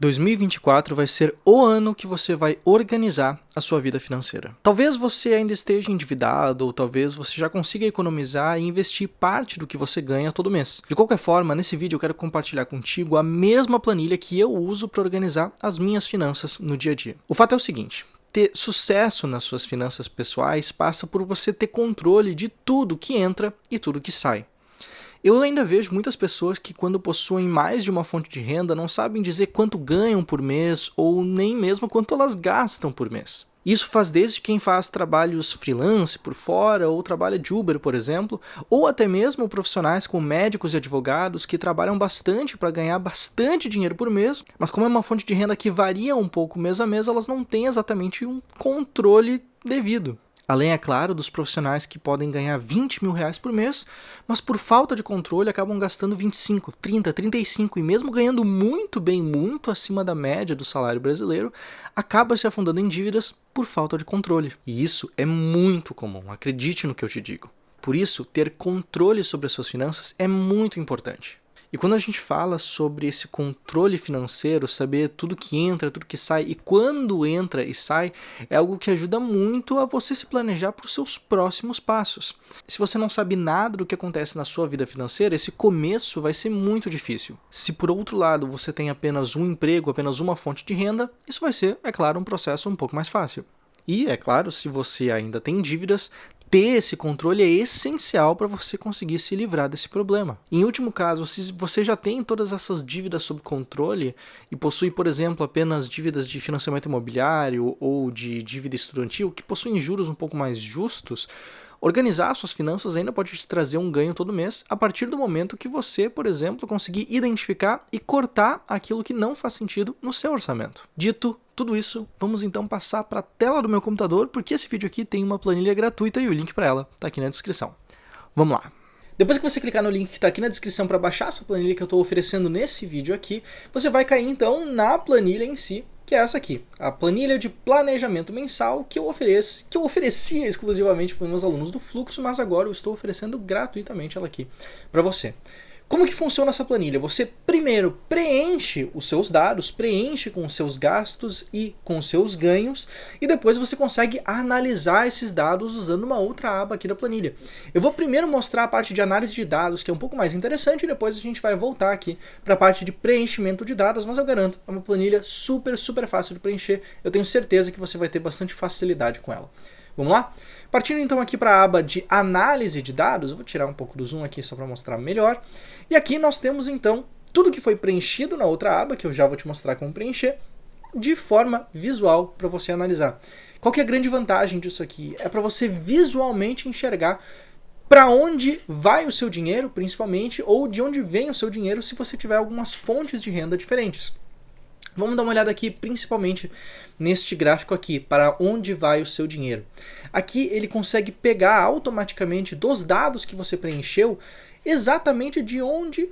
2024 vai ser o ano que você vai organizar a sua vida financeira. Talvez você ainda esteja endividado, ou talvez você já consiga economizar e investir parte do que você ganha todo mês. De qualquer forma, nesse vídeo eu quero compartilhar contigo a mesma planilha que eu uso para organizar as minhas finanças no dia a dia. O fato é o seguinte: ter sucesso nas suas finanças pessoais passa por você ter controle de tudo que entra e tudo que sai. Eu ainda vejo muitas pessoas que, quando possuem mais de uma fonte de renda, não sabem dizer quanto ganham por mês ou nem mesmo quanto elas gastam por mês. Isso faz desde quem faz trabalhos freelance por fora ou trabalha de Uber, por exemplo, ou até mesmo profissionais como médicos e advogados que trabalham bastante para ganhar bastante dinheiro por mês, mas como é uma fonte de renda que varia um pouco mês a mês, elas não têm exatamente um controle devido. Além, é claro, dos profissionais que podem ganhar 20 mil reais por mês, mas por falta de controle acabam gastando 25, 30, 35 e mesmo ganhando muito bem, muito acima da média do salário brasileiro, acaba se afundando em dívidas por falta de controle. E isso é muito comum, acredite no que eu te digo. Por isso, ter controle sobre as suas finanças é muito importante. E quando a gente fala sobre esse controle financeiro, saber tudo que entra, tudo que sai e quando entra e sai, é algo que ajuda muito a você se planejar para os seus próximos passos. Se você não sabe nada do que acontece na sua vida financeira, esse começo vai ser muito difícil. Se por outro lado você tem apenas um emprego, apenas uma fonte de renda, isso vai ser, é claro, um processo um pouco mais fácil. E, é claro, se você ainda tem dívidas, ter esse controle é essencial para você conseguir se livrar desse problema. Em último caso, se você já tem todas essas dívidas sob controle e possui, por exemplo, apenas dívidas de financiamento imobiliário ou de dívida estudantil, que possuem juros um pouco mais justos, organizar suas finanças ainda pode te trazer um ganho todo mês a partir do momento que você, por exemplo, conseguir identificar e cortar aquilo que não faz sentido no seu orçamento. Dito tudo isso, vamos então passar para a tela do meu computador, porque esse vídeo aqui tem uma planilha gratuita e o link para ela está aqui na descrição. Vamos lá! Depois que você clicar no link que está aqui na descrição para baixar essa planilha que eu estou oferecendo nesse vídeo aqui, você vai cair então na planilha em si, que é essa aqui, a planilha de planejamento mensal que eu oferecia exclusivamente para os meus alunos do Fluxo, mas agora eu estou oferecendo gratuitamente ela aqui para você. Como que funciona essa planilha? Você primeiro preenche os seus dados, preenche com os seus gastos e com os seus ganhos, e depois você consegue analisar esses dados usando uma outra aba aqui da planilha. Eu vou primeiro mostrar a parte de análise de dados, que é um pouco mais interessante, e depois a gente vai voltar aqui para a parte de preenchimento de dados, mas eu garanto, é uma planilha super fácil de preencher, eu tenho certeza que você vai ter bastante facilidade com ela. Vamos lá? Partindo então aqui para a aba de análise de dados, eu vou tirar um pouco do zoom aqui só para mostrar melhor. E aqui nós temos então tudo que foi preenchido na outra aba, que eu já vou te mostrar como preencher, de forma visual para você analisar. Qual que é a grande vantagem disso aqui? É para você visualmente enxergar para onde vai o seu dinheiro, principalmente, ou de onde vem o seu dinheiro se você tiver algumas fontes de renda diferentes. Vamos dar uma olhada aqui, principalmente neste gráfico aqui, para onde vai o seu dinheiro. Aqui ele consegue pegar automaticamente dos dados que você preencheu, exatamente de onde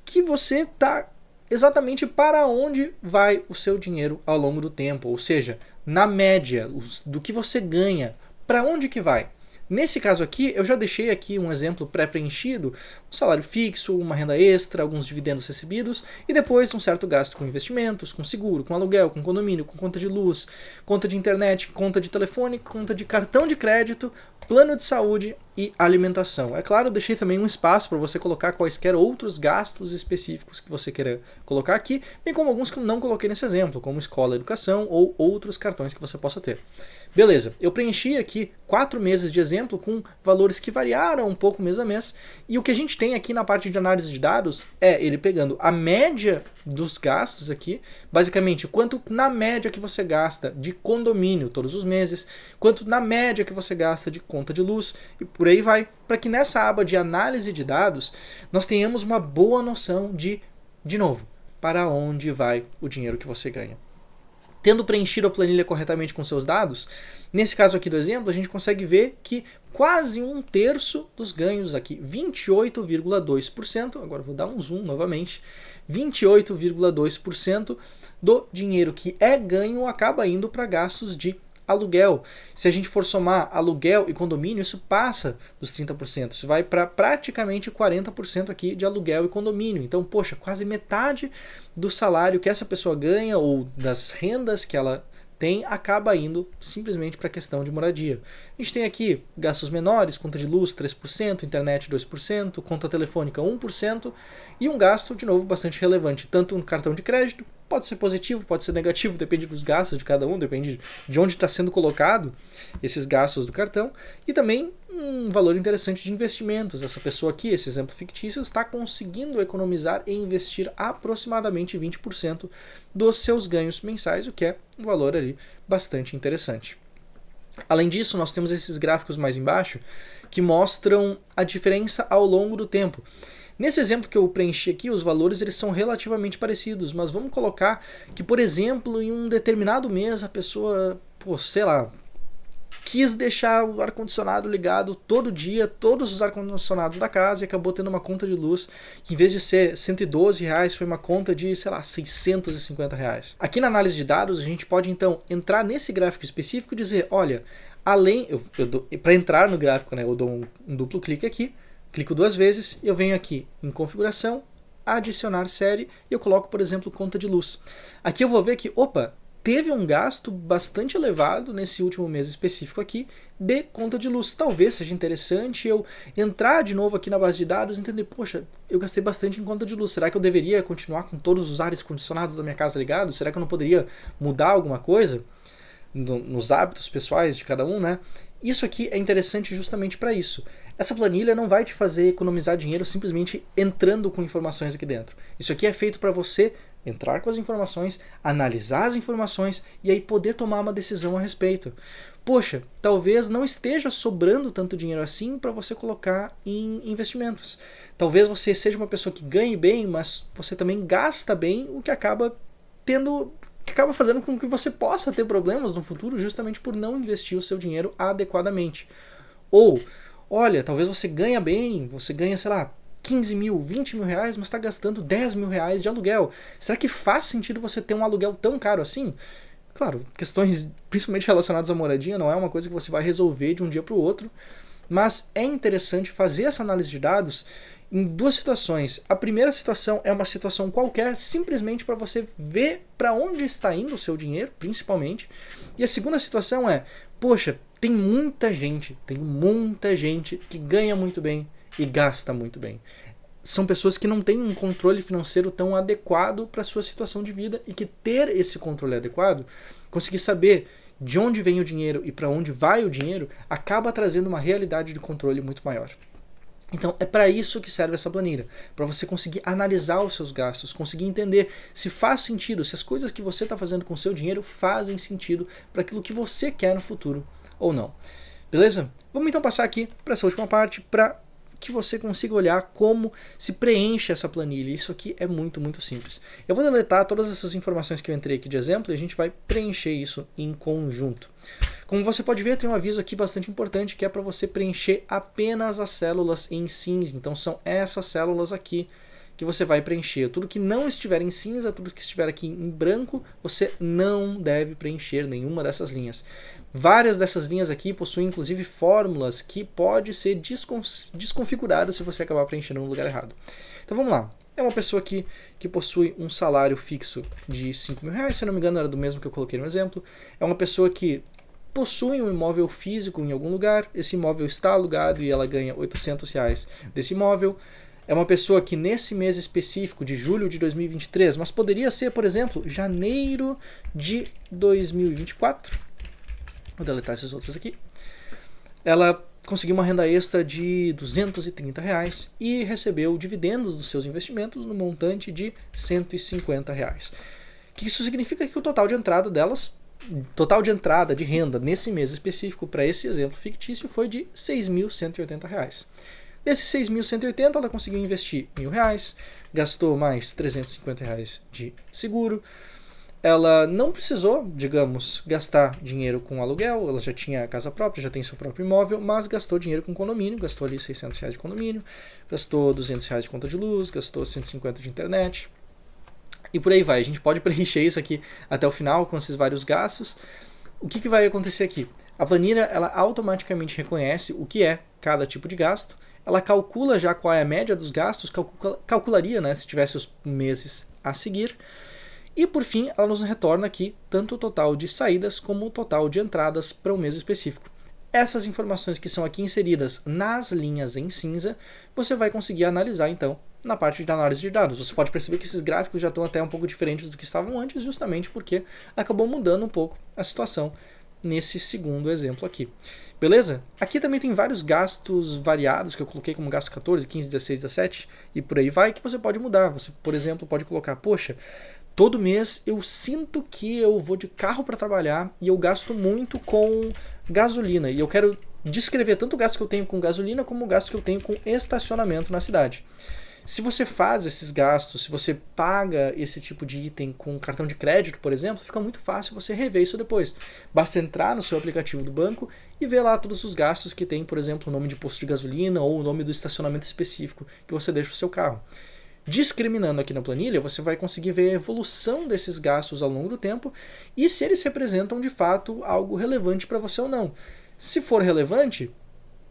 que você está, exatamente para onde vai o seu dinheiro ao longo do tempo. Ou seja, na média do que você ganha, para onde que vai? Nesse caso aqui, eu já deixei aqui um exemplo pré-preenchido, um salário fixo, uma renda extra, alguns dividendos recebidos e depois um certo gasto com investimentos, com seguro, com aluguel, com condomínio, com conta de luz, conta de internet, conta de telefone, conta de cartão de crédito, plano de saúde e alimentação. É claro, eu deixei também um espaço para você colocar quaisquer outros gastos específicos que você queira colocar aqui, bem como alguns que eu não coloquei nesse exemplo, como escola, educação ou outros cartões que você possa ter. Beleza, eu preenchi aqui 4 meses de exemplo com valores que variaram um pouco mês a mês, e o que a gente tem aqui na parte de análise de dados é ele pegando a média dos gastos aqui, basicamente quanto na média que você gasta de condomínio todos os meses, quanto na média que você gasta de conta de luz e por aí vai, para que nessa aba de análise de dados nós tenhamos uma boa noção de novo, para onde vai o dinheiro que você ganha. Tendo preenchido a planilha corretamente com seus dados, nesse caso aqui do exemplo, a gente consegue ver que quase 1/3 dos ganhos aqui, 28,2%, agora vou dar um zoom novamente, 28,2% do dinheiro que é ganho acaba indo para gastos de Aluguel, se a gente for somar aluguel e condomínio, isso passa dos 30%. Isso vai para praticamente 40% aqui de aluguel e condomínio. Então, poxa, quase metade do salário que essa pessoa ganha ou das rendas que ela tem acaba indo simplesmente para a questão de moradia. A gente tem aqui gastos menores, conta de luz 3%, internet 2%, conta telefônica 1% e um gasto, de novo, bastante relevante, tanto no cartão de crédito, pode ser positivo, pode ser negativo, depende dos gastos de cada um, depende de onde está sendo colocado esses gastos do cartão, e também um valor interessante de investimentos. Essa pessoa aqui, esse exemplo fictício, está conseguindo economizar e investir aproximadamente 20% dos seus ganhos mensais, o que é um valor ali bastante interessante. Além disso, nós temos esses gráficos mais embaixo que mostram a diferença ao longo do tempo. Nesse exemplo que eu preenchi aqui, os valores eles são relativamente parecidos, mas vamos colocar que, por exemplo, em um determinado mês a pessoa, sei lá, quis deixar o ar-condicionado ligado todo dia, todos os ar-condicionados da casa, e acabou tendo uma conta de luz que, em vez de ser R$ 112, foi uma conta de, sei lá, R$ 650. Aqui na análise de dados, a gente pode então entrar nesse gráfico específico e dizer, olha, para entrar no gráfico, né, eu dou um duplo clique aqui, clico 2 vezes e eu venho aqui em configuração, adicionar série e eu coloco, por exemplo, conta de luz. Aqui eu vou ver que, teve um gasto bastante elevado nesse último mês específico aqui de conta de luz. Talvez seja interessante eu entrar de novo aqui na base de dados e entender, poxa, eu gastei bastante em conta de luz. Será que eu deveria continuar com todos os ares condicionados da minha casa ligados? Será que eu não poderia mudar alguma coisa nos hábitos pessoais de cada um, né? Isso aqui é interessante justamente para isso. Essa planilha não vai te fazer economizar dinheiro simplesmente entrando com informações aqui dentro. Isso aqui é feito para você entrar com as informações, analisar as informações e aí poder tomar uma decisão a respeito. Poxa, talvez não esteja sobrando tanto dinheiro assim para você colocar em investimentos. Talvez você seja uma pessoa que ganhe bem, mas você também gasta bem, o que acaba fazendo com que você possa ter problemas no futuro justamente por não investir o seu dinheiro adequadamente. Ou, olha, talvez você ganha bem, você ganha, sei lá, 15 mil, 20 mil reais, mas está gastando 10 mil reais de aluguel. Será que faz sentido você ter um aluguel tão caro assim? Claro, questões principalmente relacionadas à moradia não é uma coisa que você vai resolver de um dia para o outro, mas é interessante fazer essa análise de dados em duas situações. A primeira situação é uma situação qualquer, simplesmente para você ver para onde está indo o seu dinheiro, principalmente. E a segunda situação é, poxa, tem muita gente que ganha muito bem e gasta muito bem. São pessoas que não têm um controle financeiro tão adequado para a sua situação de vida e que ter esse controle adequado, conseguir saber de onde vem o dinheiro e para onde vai o dinheiro, acaba trazendo uma realidade de controle muito maior. Então é para isso que serve essa planilha, para você conseguir analisar os seus gastos, conseguir entender se faz sentido, se as coisas que você está fazendo com o seu dinheiro fazem sentido para aquilo que você quer no futuro ou não. Beleza? Vamos então passar aqui para essa última parte, para que você consiga olhar como se preenche essa planilha. Isso aqui é muito, muito simples. Eu vou deletar todas essas informações que eu entrei aqui de exemplo e a gente vai preencher isso em conjunto. Como você pode ver, tem um aviso aqui bastante importante que é para você preencher apenas as células em cinza. Então são essas células aqui que você vai preencher. Tudo que não estiver em cinza, tudo que estiver aqui em branco, você não deve preencher nenhuma dessas linhas. Várias dessas linhas aqui possuem inclusive fórmulas que pode ser desconfiguradas se você acabar preenchendo no lugar errado. Então vamos lá. É uma pessoa aqui que possui um salário fixo de 5 mil reais, se não me engano era do mesmo que eu coloquei no exemplo. É uma pessoa que possui um imóvel físico em algum lugar, esse imóvel está alugado e ela ganha 800 reais desse imóvel. É uma pessoa que nesse mês específico de julho de 2023, mas poderia ser, por exemplo, janeiro de 2024, vou deletar esses outros aqui, ela conseguiu uma renda extra de 230 reais e recebeu dividendos dos seus investimentos no montante de 150 reais. O que isso significa? Que o total de entrada delas, total de entrada de renda nesse mês específico para esse exemplo fictício foi de 6.180 reais. Desses 6.180 ela conseguiu investir R$1.000, gastou mais 350 reais de seguro. Ela não precisou, digamos, gastar dinheiro com aluguel, ela já tinha casa própria, já tem seu próprio imóvel, mas gastou dinheiro com condomínio, gastou ali 600 reais de condomínio, gastou 200 reais de conta de luz, gastou 150 de internet, e por aí vai. A gente pode preencher isso aqui até o final com esses vários gastos. O que vai acontecer aqui? A planilha ela automaticamente reconhece o que é cada tipo de gasto, ela calcula já qual é a média dos gastos, calcularia, né, se tivesse os meses a seguir, e por fim ela nos retorna aqui tanto o total de saídas como o total de entradas para um mês específico. Essas informações que são aqui inseridas nas linhas em cinza, você vai conseguir analisar então na parte de análise de dados. Você pode perceber que esses gráficos já estão até um pouco diferentes do que estavam antes, justamente porque acabou mudando um pouco a situação nesse segundo exemplo aqui. Beleza? Aqui também tem vários gastos variados que eu coloquei como gasto 14, 15, 16, 17 e por aí vai, que você pode mudar. Você, por exemplo, pode colocar, poxa, todo mês eu sinto que eu vou de carro para trabalhar e eu gasto muito com gasolina. E eu quero descrever tanto o gasto que eu tenho com gasolina como o gasto que eu tenho com estacionamento na cidade. Se você faz esses gastos, se você paga esse tipo de item com cartão de crédito, por exemplo, fica muito fácil você rever isso depois. Basta entrar no seu aplicativo do banco e ver lá todos os gastos que tem, por exemplo, o nome de posto de gasolina ou o nome do estacionamento específico que você deixa o seu carro. Discriminando aqui na planilha, você vai conseguir ver a evolução desses gastos ao longo do tempo e se eles representam de fato algo relevante para você ou não. Se for relevante,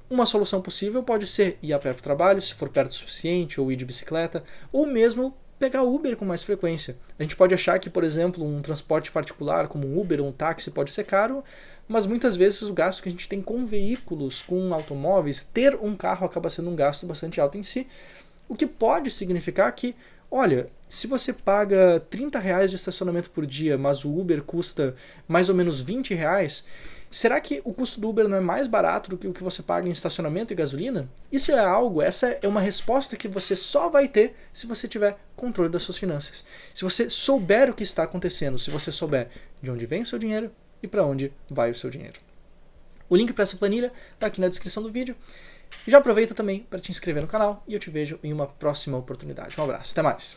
uma solução possível pode ser ir a pé para o trabalho, se for perto o suficiente, ou ir de bicicleta, ou mesmo pegar Uber com mais frequência. A gente pode achar que, por exemplo, um transporte particular como um Uber ou um táxi pode ser caro, mas muitas vezes o gasto que a gente tem com veículos, com automóveis, ter um carro acaba sendo um gasto bastante alto em si, o que pode significar que, olha, se você paga R$30 de estacionamento por dia, mas o Uber custa mais ou menos R$20, será que o custo do Uber não é mais barato do que o que você paga em estacionamento e gasolina? Isso é algo, essa é uma resposta que você só vai ter se você tiver controle das suas finanças. Se você souber o que está acontecendo, se você souber de onde vem o seu dinheiro e para onde vai o seu dinheiro. O link para essa planilha está aqui na descrição do vídeo. Já aproveita também para te inscrever no canal e eu te vejo em uma próxima oportunidade. Um abraço, até mais!